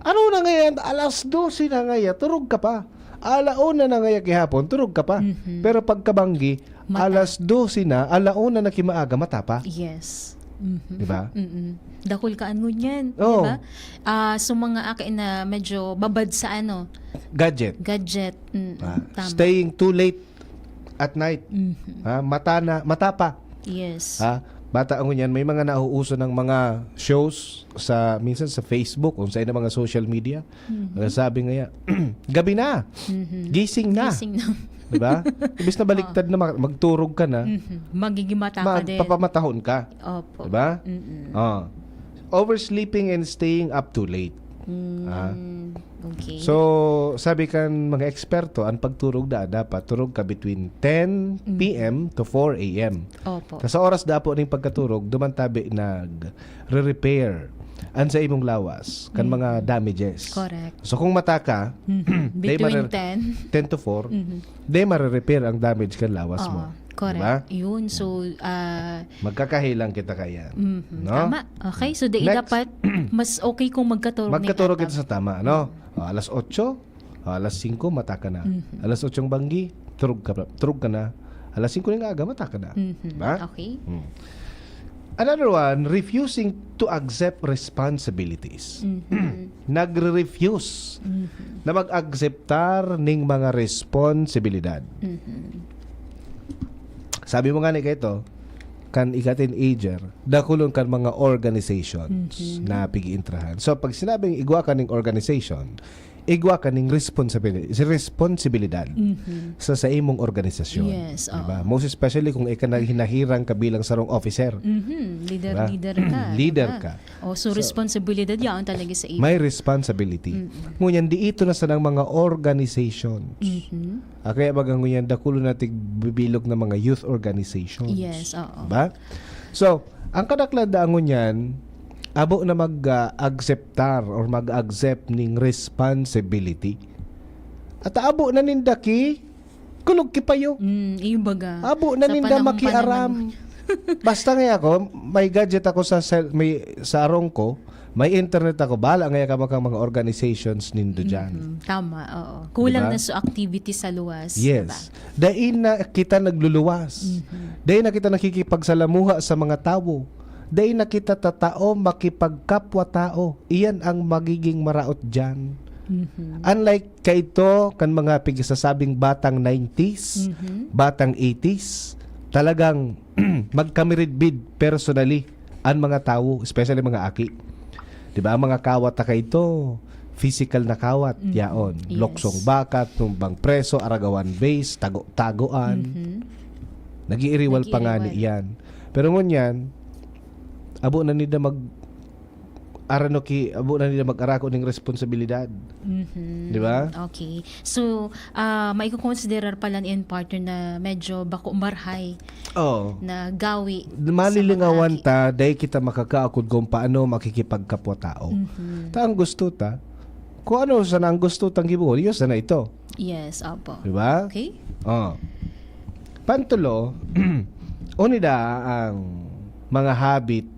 ano na ngayon, alas 12 na ngayon, turog ka pa. Alauna na ngayon kihapon, turog ka pa. Pero pagkabanggi, alas 12 na, alauna na kimaaga, mata pa. Yes. Diba? Dakul ka ngunyan, Oh. diba? So mga akin na medyo babad sa Gadget. Tama. Staying too late at night. Mata pa. Yes. Bata ang yan, may mga nauuso ng mga shows sa minsan sa Facebook kung saan mga social media. Sabi nga gabi na. Gising na. Gising na. Diba? Ibig na baliktad na magturog ka na. Magiging mata ka din. Papamatahon ka. Opo. Diba? Oversleeping and staying up too late. Okay. So, sabi kan mga eksperto, ang pagturog dapat turog ka between 10 p.m. to 4 a.m. Opo. Sa oras dapo ning pagkaturog, dumantabi nag-repair an sa imong lawas kan mga damages. Correct. So kung mata ka, Between 10 to 4, they mare-repair ang damage kan lawas mo. Correct. Diba? Yun. So, magkakahilang kita kaya. No? Tama. Okay. So, Next. dapat mas okay kung magkaturog Magkaturog kita sa tama, no? Alas 8, alas 5, mata ka na. Alas 8 banggi, turog ka na. Alas 5 ng aga, mata ka na. Diba? Okay. Another one, refusing to accept responsibilities. Nagre-refuse na mag-acceptar ning mga responsibilidad. Sabi mo nga ni kaito, kan ika-teenager, dakulon kan mga organizations na pigi-intrahan. So, pag sinabing igwa ka ning organization, igwa ka ning responsibilidad sa imong organisasyon. Yes. Diba? Most especially kung hinahirang ka bilang sarong officer. Leader Diba? ka. Leader diba? ka. So, responsibilidad yan talaga sa iyo. May responsibility. Ngunyan, di ito na sa ng mga organizations. Kaya bagang ngunyan, dakulo natin bibilog ng mga youth organizations. Yes, oo. Diba? So, ang kadakladaan ngunyan, abo na mag-acceptar or mag-accept ning responsibility. At abo na nindaki, kulog kipayo. Yung baga. Abo na Sa ninda panahon pa makiaram. Basta nga ako, may gadget ako sa arong ko, may internet ako, bahala nga ka mga organizations nindo dyan. Tama, oo. Kulang Diba? na sa activity sa luwas. Yes. Diba? Dain na kita nagluluwas. Dain na kita nakikipagsalamuha sa mga tao. Dain na kita tatao makipagkapwa-tao. Iyan ang magiging maraot dyan. Unlike kaito kan mga pigsasabing batang 90s, batang 80s, talagang magkamiridbid personally ang mga tao, especially mga aki. Diba? Ang mga kawat na kaito, physical na kawat, yaon. Yes. Loksong bakat, tumbang preso, aragawan base, tagoan. Nag-iiriwal pa nga ni iyan. Pero ngunyan, abo na nila mag-arako ng responsibilidad. Di ba? Okay. So, may kukonsiderar pala ni partner na medyo bako marhay na gawi. Malilingawan ta, dahil kita makakaakod kung paano makikipagkapwa tao. Ta ang gusto ta, kung ano sana ang gusto tang gibuhol, yun sana ito. Yes, opo. Di ba? Okay. Pantulo, unida ang mga habit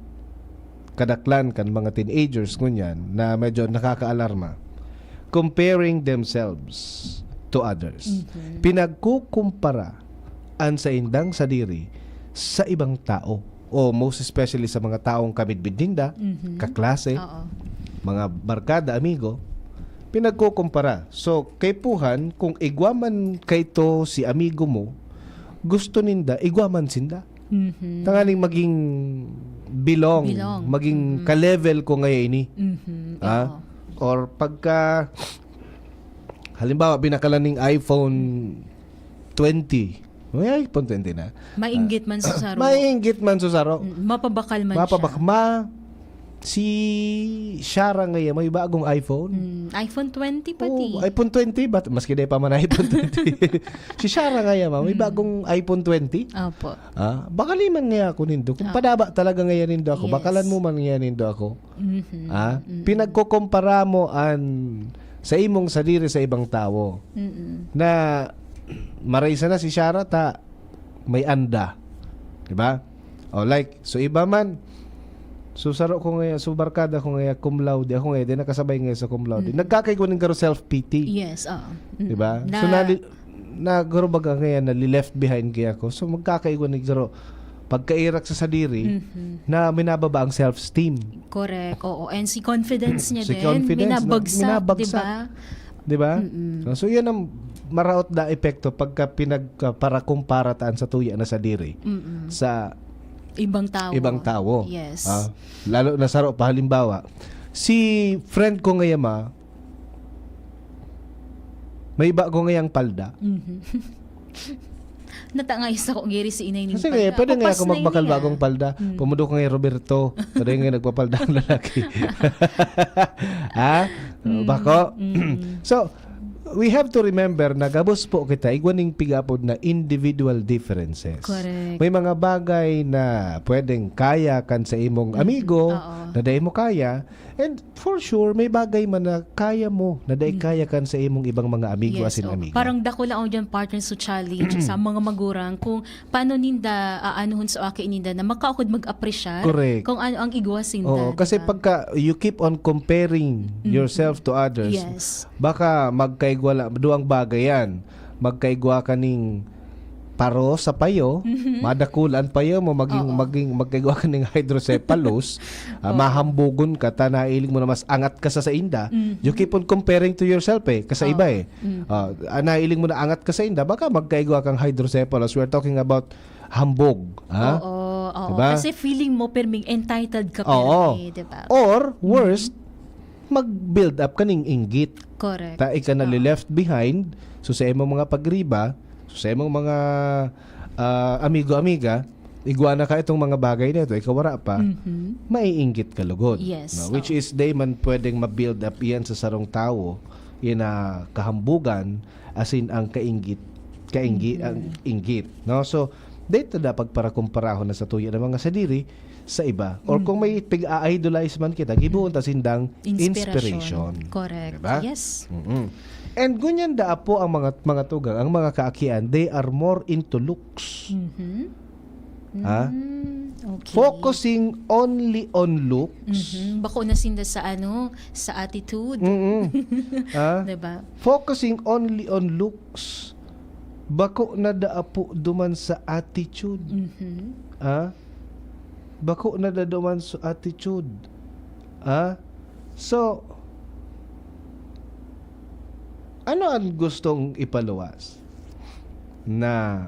kadaklan kan mga teenagers ngunyan na medyo nakakaalarma, comparing themselves to others. Pinagkukumpara an sa indang sadiri sa ibang tao, o most especially sa mga taong kabidbidinda, kaklase, mga barkada, amigo, pinagkukumpara. So, kay puhan, kung igwaman kayto si amigo mo, gusto ninda, igwaman sinda. Tangaling maging belong. Maging ka-level ko ngayon ini. Or pagka halimbawa binakalan ng iPhone 20. May iPhone 20 na. Mainggit man sa saro. Mainggit man sa saro. Mapabakal man siya. Si Shara ngayon may bagong iPhone. iPhone 20 pati. iPhone 20 but maski day pa man iPhone 20. Si Shara ngayon may bagong iPhone 20. Opo. Baka liman nga ako nindo. Kung padaba talaga ngayon nindo ako, bakalan mo man ngayon nindo ako. Pinagkukumpara mo sa imong sadiri sa ibang tao. Na maraysa na si Shara ta may anda. Diba? So iba man, so saro ko ngayon, so barkada ko ngayon, cum laude, ako ngayon, din nakasabay ngayon sa cum laude. Nagkakaigunin karo self-pity. Yes, diba? So nagaro baga ngayon, nali-left behind kaya ako. So magkakaigunin karo pagkairak sa sadiri na minababa ang self-esteem. Correct, oo. And si confidence niya si din, minabagsak, diba? So yan ang maraot na epekto pagka pinagparakumparataan sa tuya na sadiri sa Ibang tao. Yes. Lalo na saro pa halimbawa. Si friend ko ngayon may iba ko ngayang palda. Natangay sa ko ngiri si inay ning Kasi nga, pwede nga ako magbakal bagong palda. Pumudo ko ngayon Roberto. Pwede nga nagpapalda ang lalaki. Bako? So, we have to remember na gabos po kita igwaning pigapod na individual differences. Correct. May mga bagay na pwedeng kaya kan sa imong amigo, na dahil mo kaya, and for sure may bagay man na kaya mo, na dahil kaya kan sa imong ibang mga amigo asin amiga. Parang dako lang ako dyan partner sa challenge sa mga magurang kung paano ninda aanuhon sa aki ninda na makaukod mag-appreciate kung ano ang igwas ninda. Kasi pagka you keep on comparing yourself to others, baka magkaigwala duang bagay yan. Magkaigwa kaning paro sa payo, madakulan payo mo maging magkaigwa ka ng hydrocephalus, mahambugon ka ta nailing mo na mas angat ka sa inda. You keep on comparing to yourself kasi iba nailing mo na angat ka sa inda, baka magkaigwa kang hydrocephalus. We're talking about hambog. Diba? Kasi feeling mo perming entitled ka diba? Or worst, mag-build up kaning inggit. Correct. Ta ika na left behind, so sa imong mga pagriba, sa imong mga amigo-amiga, igwana ka itong mga bagay na ito, ikaw wala pa, maiinggit ka lugod. Yes. Which is, they man pwedeng ma-build up yan sa sarong tao, yan na kahambugan, asin ang ang inggit. No? So, dito dapat para kumparahon na sa tuya ng mga sadiri sa iba. Or kung may pig-idolize man kita, gibuon ta sindang inspiration. Correct. Diba? Yes. And ganyan da po ang mga tugang, ang mga kaakian, they are more into looks. Okay. Focusing only on looks. Bako na sinda sa sa attitude. Diba? Focusing only on looks. Bako na da po duman sa attitude. Bako na da duman sa attitude. So, ano ang gustong ipaluwas na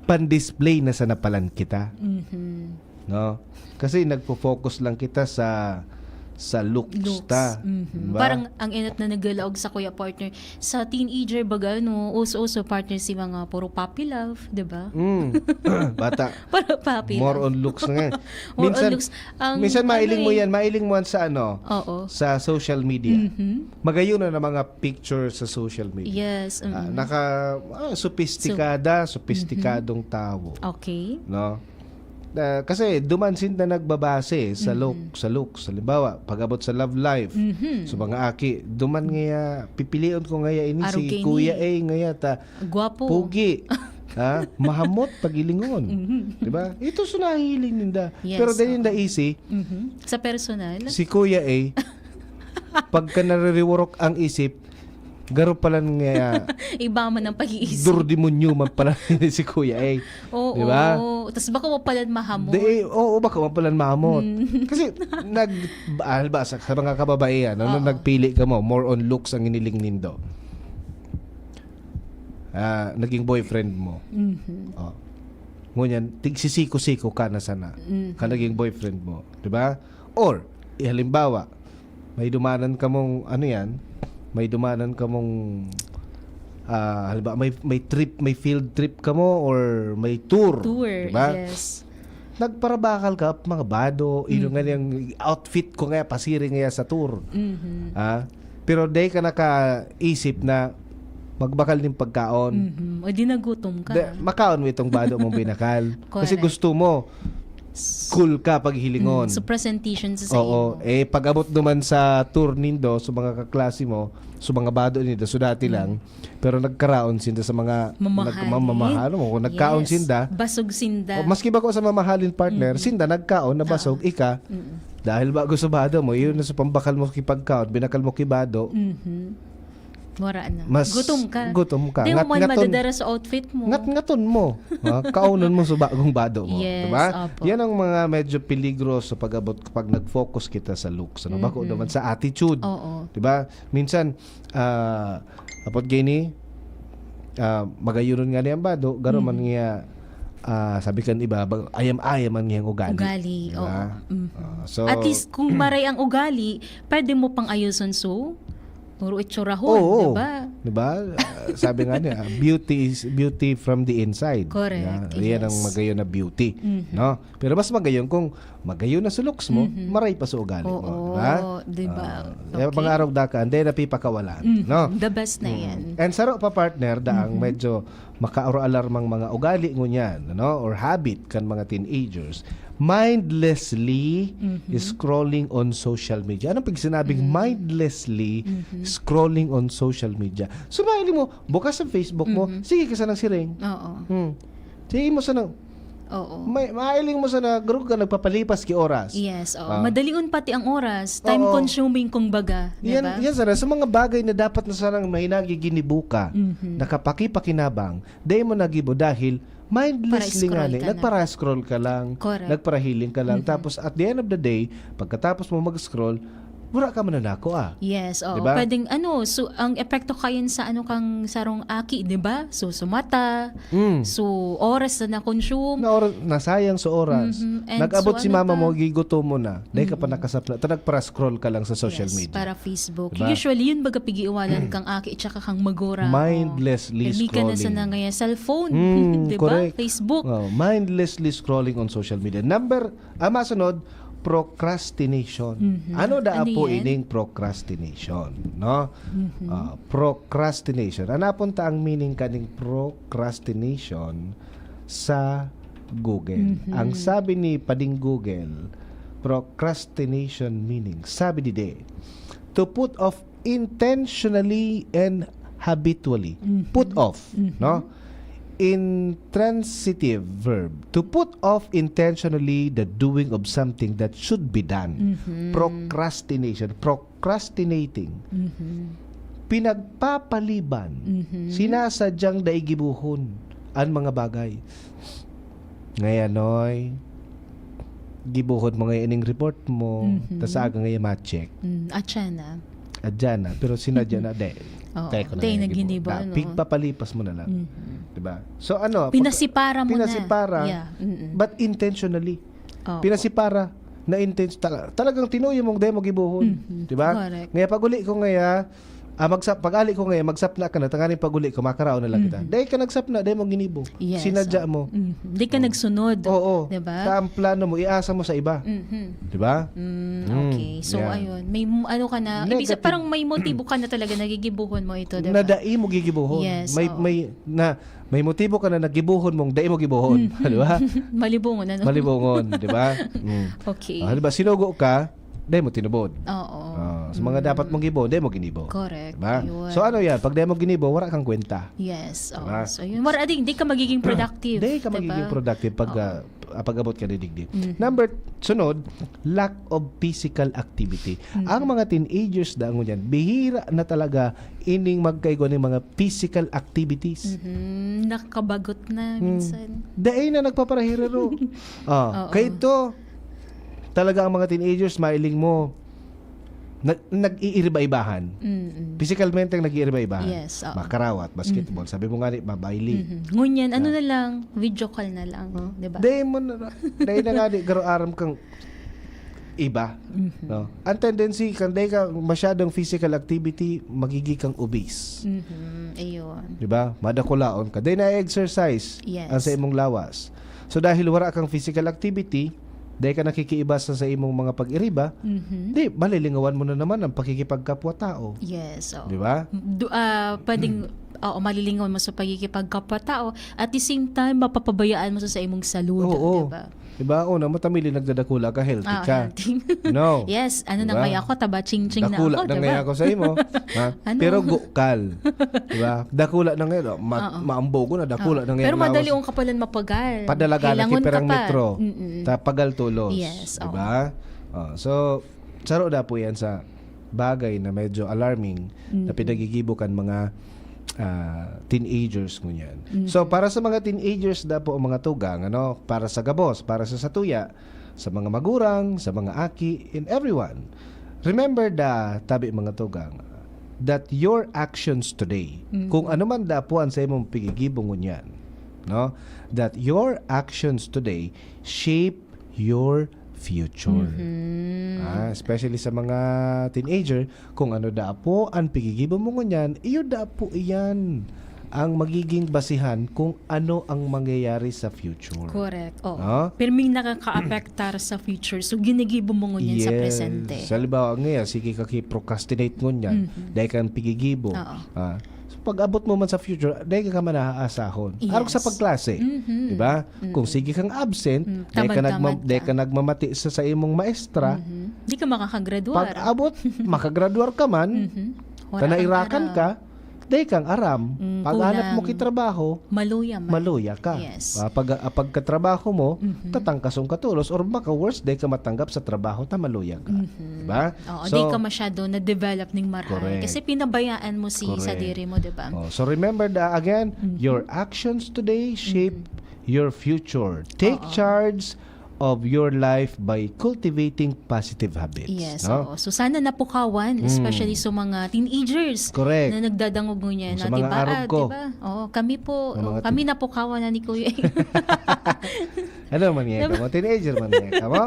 pan-display na sa napalan kita? No? Kasi nagpo-focus lang kita sa looks ta. Diba? Parang ang inat na nagalaog sa kuya partner sa teenager baga uso partner si mga puro puppy love, diba? Bata. Para puppy more love. on looks nga. More on looks. Minsan mailing mo yan sa sa social media. Magayon na mga picture sa social media. Yes. Sophisticadong tao. Okay. No? Kasi dumansin na nagbabase sa looks. Halimbawa, pag-abot sa love life, so mga aki, duman ngaya, pipilion ko ngaya ini si Kuya A ngaya ta, guwapo. Pugi. Mahamot pagilingon. Diba? Ito sunahiling ninda. Yes, pero dahil ninda easy, sa personal, si Kuya A, pagka naririworok ang isip, garo pala nga iba man ang pag-iisip. Durdimonyo man pala si Kuya A. Oo. Diba? Tapos baka mapalan mahamot. Baka mapalan mahamot. Kasi sa mga kababaihan, nung nagpili ka mo, more on looks ang iniling nindo. Naging boyfriend mo. Ngunyan, tigsisiko-siko ka na sana. Ka naging boyfriend mo. Diba? Or, halimbawa, may dumanan ka mong, halimbawa may field trip ka mo or may tour, diba? Yes. Nagparabakal ka mga bado, nga yung outfit ko nga pasiring nga sa tour. Pero day ka nakaisip na magbakal ng pagkaon. O di nagutom ka. Makaon mo itong bado mong binakal. Kasi gusto mo cool ka pag hilingon. So presentation sa iyo. Pag-abot naman sa tour nindo, sa mga kaklase mo, sa mga bado nindo, so dati lang, pero nagkaraon sinda sa mga mamahal mo. Kung nagkaon sinda, basog sinda. Maski ba ko sa mamahalin partner, sinda nagkaon na basog, ika, dahil ba gusto bado mo, yun na sa pambakal mo kipagkaon, binakal mo kibado, Mura na. Mas Gutom ka. Di mo man madadara sa outfit mo. Ngat-ngaton mo. Kaunan mo sa bagong bado mo. Yes, diba? opo. Yan ang mga medyo peligro sa pag-abot kapag nag-focus kita sa looks. Bako naman sa attitude. Oo. Diba? Minsan, apot gini, magayunon nga niyang bado, garo man niya sabi kan iba, ayam-ayam ang iyang ugali. Ugali, Diba? oo. So, At least kung maray ang ugali, pwede mo pang ayusin so. Puro itsurahon, oo, di ba? Diba? Sabi nga niya, beauty is beauty from the inside. Correct, Yan ang yes. magayon na beauty. No? Pero mas magayon kung magayon na sa looks mo, maray pa sa ugali mo. Diba? Diba? Mga araw daka, hindi napipakawalan. No? The best na yan. And saro pa partner daang medyo makaaro-alarmang mga ugali ngunyan, no? Or habit kan mga teenagers, mindlessly scrolling on social media. Anong pag sinabing mindlessly scrolling on social media? Sumaili mo, bukas ang Facebook mo, sige ka sa nang siring. Oo. Sige mo sa nang, Oo. mailing mo sa nag-group ka, nagpapalipas ki oras. Yes, oo. Madaliun pati ang oras. Time consuming kung baga. Diba? Yan sana sa mga bagay na dapat na sanang may nagiginibuka, nakapakipakinabang, day mo nagibo dahil mindlessly nga ni, nagpara-scroll ka lang, nagpara-healing ka lang, tapos at the end of the day, pagkatapos mo mag-scroll, wala ka mananako Yes, oo. Diba? Pwedeng so ang epekto kayon sa kang sarong aki, 'di ba? So sumata. So oras na na-consume. Nasayang sa oras. And Nag-abot so, si mama mo, gigutom mo na. Dahil ka pa nakasapla. Nagpara-scroll ka lang sa social media. Para Facebook. Diba? Usually yun baga pigiiwanan kang aki at saka kang magura. Mindlessly Hindi ka na sa scrolling. ngaya cellphone. 'Di ba? Correct. Facebook. Mindlessly scrolling on social media. Masunod, procrastination. Ano po ining procrastination, no? Procrastination. Anapunta ang meaning kaning procrastination sa Google. Ang sabi ni Pading Google, procrastination meaning, sabi ni De, to put off intentionally and habitually. Put off, no? Intransitive verb, to put off intentionally the doing of something that should be done. Procrastination, procrastinating. Pinagpapaliban, sinasadyang daigibuhon ang mga bagay. Ngayanoy, gibuhon mo ngayon ining report mo, tas aga ngayon ma-check. Atsana. Adyan na, pero sinadya na de. Teko na naginibo. Pigpapalipas mo na lang. Diba? So pinasipara mo pinasipara, na. Yeah. But intentionally. Pinasipara na talagang tinuyo mong demo gibuhon. Diba? Correct. Ngaya paguli ko ngaya, pag-ali ko ngayon, magsapna ka na, tanganing pag-uli ko, makaraon na lang kita. Dahil ka nagsapna, dahil mo ginibo. Yes, sinadya mo. Hindi ka nagsunod. Oo. Diba? Ang plano mo, iasa mo sa iba. Diba? Okay. So, ayun. May ka na, ibig parang may motibo ka na talaga, nagigibuhon mo ito, diba? Nadai mo gigibuhon. Yes. May motibo ka na nagibuhon mong dai mo gibuhon. Diba? Malibungon, ano? Malibungon, diba? Okay. Diba, sinugo ka, dahil mo tinubod. Oo. Sa mga dapat mong gibo, dahil mo ginibo. Correct. Diba? Ayun. So ano yan? Pag dahil mo ginibo, wala kang kwenta. Yes. Diba? So yun. Di ka magiging productive. Di ka magiging productive pag abot ka na digdi. Sunod, lack of physical activity. Ang mga teenagers da ngunyan, bihira na talaga ining magkaigo ng mga physical activities. Nakabagot na minsan. Dahil na nagpaparahirero. Kaya ito, talaga ang mga teenagers, mailing mo, nag-iiriba-ibahan. Physicalmente nag-iiriba-ibahan. Yes. Makarawat, basketball. Sabi mo nga, mabaili. Ngunyan, ano na lang, video call na lang. Diba? Dahil na nga, garo aram kang iba. No? Ang tendency, kung dahil ka masyadong physical activity, magiging kang obese. Ayun. Diba? Madakulaon ka. Dahil na-exercise ang sa imong lawas. So dahil wala kang physical activity, dahil ka nakikiibas sa imong mga pag-iriba, di, malilingawan mo na naman ang pakikipagkapwa-tao. Yes. Di ba? Pwedeng malilingawan mo sa pagkikipagkapwa-tao. At the same time, mapapabayaan mo sa imong salud. Diba? Diba? Una, matamili nagdadakula ka, healthy ka. No. Yes. Ano na ngaya ako, taba ching-ching na ako. Dakula na ngaya ako sa imo. Pero gukal. Diba? Dakula na ngaya. Maambogo na, dakula na ngaya. Pero madali yung kapalan mapagal. Padalaga na kiperang metro. Tapagal tulos. Yes. Diba? So, saro na po yan sa bagay na medyo alarming na pinagigibukan mga teenagers ngunyan. So para sa mga teenagers da po ang mga tugang, para sa gabos, para sa satuya, sa mga magurang, sa mga aki, and everyone. Remember tabi mga tugang, that your actions today, kung ano man da po ang sa imong pigigibong ngunyan, no? That your actions today shape your future. Especially sa mga teenager, kung ano da po ang pigigibo mo ngunyan, iyo da po iyan ang magiging basihan kung ano ang mangyayari sa future. Correct. Oh. No? Pero may nakaka-apektar sa future. So, ginigibo mo ngunyan sa presente. Sa halimbawa ngayon, sige ka procrastinate ngunyan, dahil kang pigigibo. So, pag abot mo man sa future, dahil ka man naaasahon. Yes. Arog sa pagklase. Di ba? Kung sige kang absent, dahil ka nagmamati sa imong maestra, Hindi ka makakagraduar. pag abot, makagraduar ka man, tanairakan ka, dahil kang aram. Pag hanap mo kitrabaho, maluya ka. Yes. Pag katrabaho mo, katangkasong katulos, or baka worse, dahil ka matanggap sa trabaho, maluya ka. Diba? Oo, di ka masyado na-develop ng maray. Correct. Kasi pinabayaan mo si sa diri mo, diba? So remember again, your actions today shape your future. Take charge of your life by cultivating positive habits. Yes. No? So sana napukawan, especially sa mga teenagers Correct. na nagdadangog niya Sa na mga diba? arog ko. Diba? Kami po, Mga kami napukawan na ni Kuya. Ano man nga ka mo? Teenager man nga ka mo?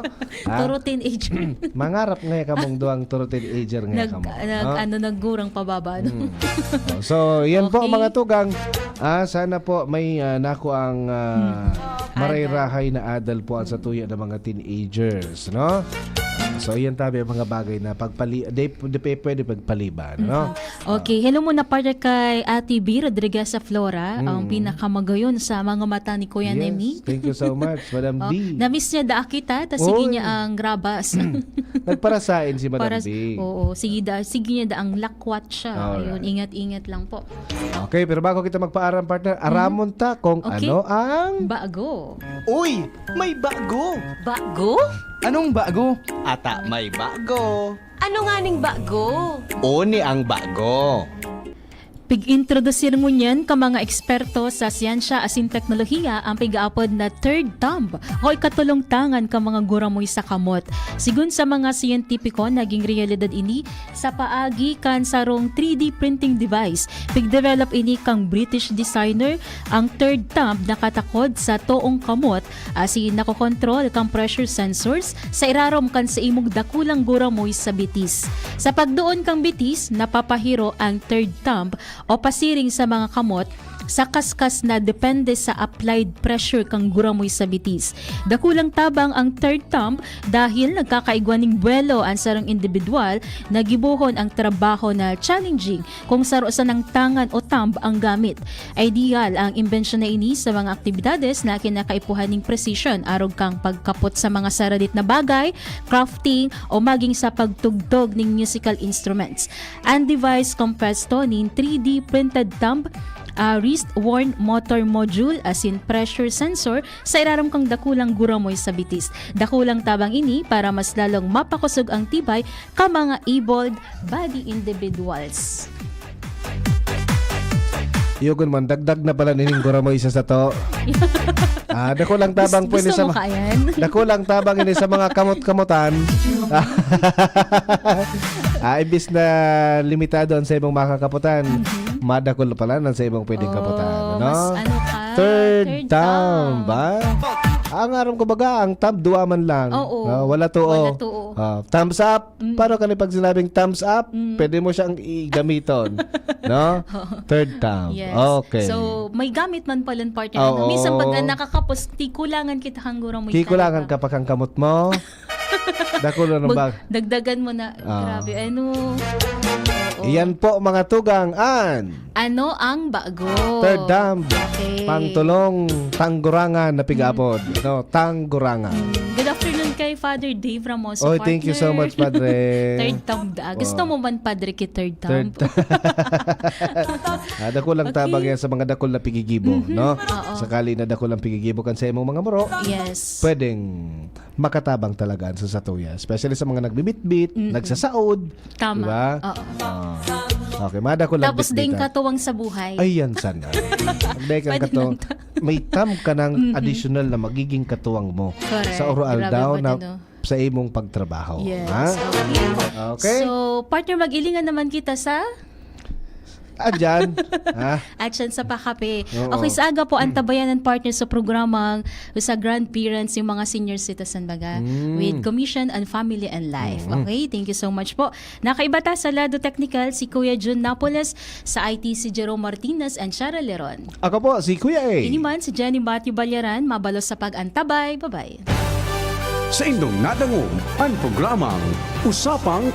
Turo teenager. Mangarap nga ka mong duwang turo teenager nga ka mo. Naggurang pababa. No? So, yan po mga tugang. Sana po may nako ang marayrahay na adal po sa tuya ng mga teenagers, no? So, yan tabi ang mga bagay na pwede pagpaliban, no? Okay, hello muna para kay Ate B. Rodriguez sa Flora, ang pinakamagayon sa mga mata ni Kuya Nemi. Thank you so much, Madam B. Na-miss niya da kita, tas sige niya ang grabas. Nagparasain si Madam B. Oo, sige niya da ang lakwat siya. Ayun, ingat-ingat lang po. Okay, pero bago kita magpaaram, partner, aramon ta kung ano ang bago. Uy, may bago. Bago? Anong bago? Ata may bago. Ano nga ning bago? Oni ang bago. Pig-introducir mo niyan ka mga eksperto sa siyensya asin teknolohiya ang pig-aapod na third thumb o ikatulong tangan ka mga guramoy sa kamot. Sigun sa mga siyentipiko, naging realidad ini sa paagi kan sarong 3D printing device. Pig-develop ini kang British designer ang third thumb na katakod sa toong kamot asin nakokontrol kang pressure sensors sa irarom kan sa imong dakulang guramoy sa bitis. Sa pagdoon kang bitis, napapahiro ang third thumb o pasiring sa mga kamot sa kaskas na depende sa applied pressure kang guramoy sa bitis. Dakulang tabang ang third thumb dahil nagkakaigwaning buwelo ang sarang individual na gibuhon ang trabaho na challenging kung sarosa ng tangan o thumb ang gamit. Ideal ang imbensyon na ini sa mga aktibidades na kinakaipuhan ng precision arog kang pagkapot sa mga saradit na bagay, crafting o maging sa pagtugtog ng musical instruments. Ang device compresto ng 3D printed thumb, wrist-worn motor module asin pressure sensor sa iraram kang dakulang guramoy sa bitis. Dakulang tabang ini para mas lalong mapakusog ang tibay ka mga able body individuals. Yugon man, dagdag na pala nining guramoy isa sa to. Dakulang tabang po ini sa dakulang tabang ini sa mga kamot-kamutan. Ibis na limitado ang sa ibang makakaputan. Madakol pala ng sa ibang pwedeng kaputan. Ano? Third thumb, ba? Ang aram ko baga, ang thumb, duwa man lang. Wala tuo. Thumbs up. Paano ka pag sinabing thumbs up, pwede mo siyang igamiton. No? Third thumb. Yes. Okay. So, may gamit man pala partner. Minsan pag nakakapos, kulangan kita hanggura mo. Kulangan ka pa kang kamot mo. Dakulo ng bag. Dagdagan mo na. Grabe. Iyan po mga tugang ano ang bago? Third thumb. Okay. Pangtulong tanggurangan na pigapod. No, tanggurangan. Good afternoon kay Father Dave Ramos. Oh, thank you so much, Padre. Third thumb da. Gusto mo man, Padre, kay third thumb? Dakulang tabang yan sa mga dakol na pigigibo, no? Sakali na dakol ang pigigibo kan sa imong mga muro. Yes. Pwedeng makatabang talaga sa satuya. Especially sa mga nagbibit-bit, nagsasaod. Tama. Diba? Okay, madakol lang tapos din katuwang sa buhay. Ay, yan sana. Kang katuwang. May thumb ka ng additional na magiging katuwang mo. Correct. Sa oral daw na sa imong pagtrabaho. Yes. Ha? Okay. So, partner, mag-ilingan naman kita sa Adyan. Ha? At siyan sa pakape. Oo. Okay, sa aga po, ang tabayanan partner sa programang sa grandparents, yung mga senior citizen baga, with Commission on Family and Life. Okay, thank you so much po. Nakaibata sa Lado Technical, si Kuya Jun Napoles, sa IT si Jerome Martinez and Shara Leron. Ako po, si Kuya A. Iniman si Jenny Matthew Balyaran, mabalos sa pag-antabay. Bye-bye. Sa indong nadangog ang programang Usapang